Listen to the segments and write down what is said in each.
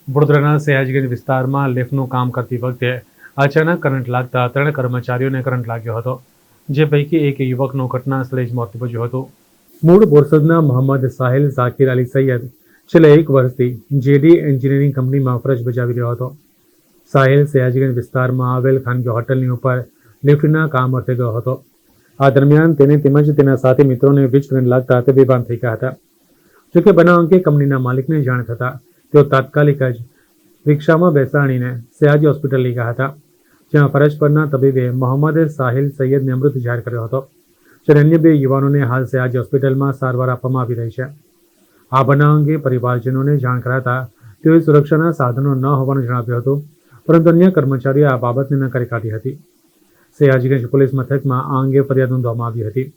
વડોદરાના સયાજીગંજ વિસ્તારમાં લિફ્ટનું કામ કરતી વખતે અચાનક કરંટ લાગતા 3 કર્મચારીઓને કરંટ લાગ્યો હતો, જે પૈકી એક યુવકનું ઘટના સ્થળે જ મોત નીપજ્યું હતું। મૂળ બોરસદના મોહમ્મદ સાહિલ ઝાકીર અલી સૈયદ છેલ્લા 1 વર્ષથી જેડી એન્જિનિયરિંગ કંપનીમાં ફરજ બજાવી રહ્યો હતો। સાહિલ સયાજીગંજ વિસ્તારમાં આવેલ ખાનગી હોટલની ઉપર લિફ્ટના કામ અર્થે ગયો હતો। આ દરમિયાન તેને તેમજ તેના સાથી મિત્રોને વીજ કરંટ લાગતા તે બેભાન થઈ ગયા હતા। જોકે બનાવ અંગે કંપનીના માલિકને જાણ થતાં તેઓ તાત્કાલિક જ રિક્ષામાં બેસાડીને સયાજી હોસ્પિટલ લઈ ગયા હતા, જ્યાં ફરજ પરના તબીબે મોહમ્મદ સાહિલ સૈયદને મૃત જાહેર કર્યો હતો, જ્યારે અન્ય 2 યુવાનોને હાલ સયાજી હોસ્પિટલમાં સારવાર આપવામાં આવી રહી છે। આ બનાવ અંગે પરિવારજનોને જાણ કરાતા તેઓએ સુરક્ષાના સાધનો ન હોવાનું જણાવ્યું હતું, પરંતુ અન્ય કર્મચારીઓએ આ બાબતને નકારી કાઢી હતી। સયાજીગંજ પોલીસ મથકમાં આ અંગે ફરિયાદ નોંધવામાં આવી હતી।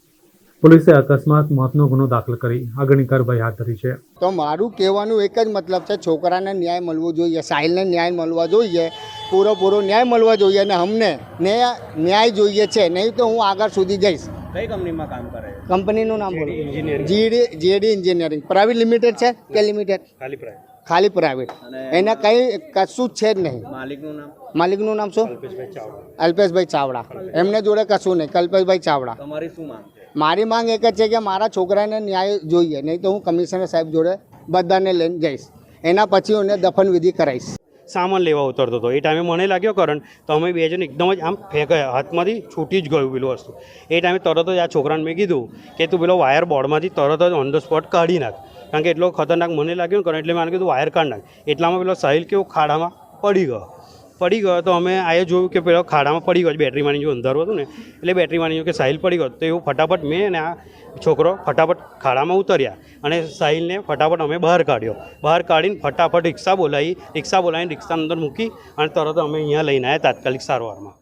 પોલીસે અકસ્માત મોતનો ગુનો દાખલ કરી આગળની કાર્યવાહી હાથ ધરી છે। તો મારું કહેવાનું એક જ મતલબ છે, છોકરાને ન્યાય મળવો જોઈએ, સાહિલને ન્યાય મળવા જોઈએ, પૂરો ન્યાય મળવા જોઈએ અને અમને ન્યાય જોઈએ છે, નહીં તો હું આગળ સુધી જઈશ। કઈ કંપનીમાં કામ કરે છે? કંપનીનું નામ બોલો। જેડી એન્જિનિયરિંગ પ્રાઇવેટ લિમિટેડ છે કે લિમિટેડ? ખાલી પ્રાઇવેટ। એને કંઈ કશું જ છે જ નહીં। માલિકનું નામ શું? અલ્પેશભાઈ ચાવડા। એમને જોડે કશું નહીં, કલ્પેશભાઈ ચાવડા। તમારી શું માંગ છે? મારી માંગ એક જ છે કે મારા છોકરાને ન્યાય જોઈએ, નહીં તો હું કમિશનર સાહેબ જોડે બધાને લઈને જઈશ, એના પછી એને દફન વિધિ કરાવીશ। સામાન લેવા ઉતરતો હતો, એ ટાઈમે મને લાગ્યો કરંટ, તો અમે 2 જણ એકદમ જ આમ ફેંકાયા, હાથમાંથી છૂટી જ ગયું પેલું વસ્તુ। એ ટાઈમે તરત જ આ છોકરાને મેં કીધું કે તું પેલો વાયર બોર્ડમાંથી તરત જ ઓન ધ સ્પોટ કાઢી નાખ, કારણ કે એટલો ખતરનાક મને લાગ્યો કરંટ, એટલે મેં કીધું વાયર કાઢી નાખ। એટલામાં પેલો સાહિલ કેવો ખાડામાં પડી ગયો તો અમે આએ જોયું કે પેલો ખાડામાં પડી ગયો, બેટરીમાંની જો અંધારું હતું ને, એટલે બેટરીમાંની કે સાહિલ પડી ગયો, તો એવું ફટાફટ મેં અને આ છોકરો ફટાફટ ખાડામાં ઉતર્યા અને સાહિલને ફટાફટ અમે બહાર કાઢ્યો। બહાર કાઢીને ફટાફટ રિક્ષા બોલાવીને રિક્ષાની અંદર મૂકી અને તરત અમે અહીંયા લઈને આવ્યા તાત્કાલિક સારવારમાં।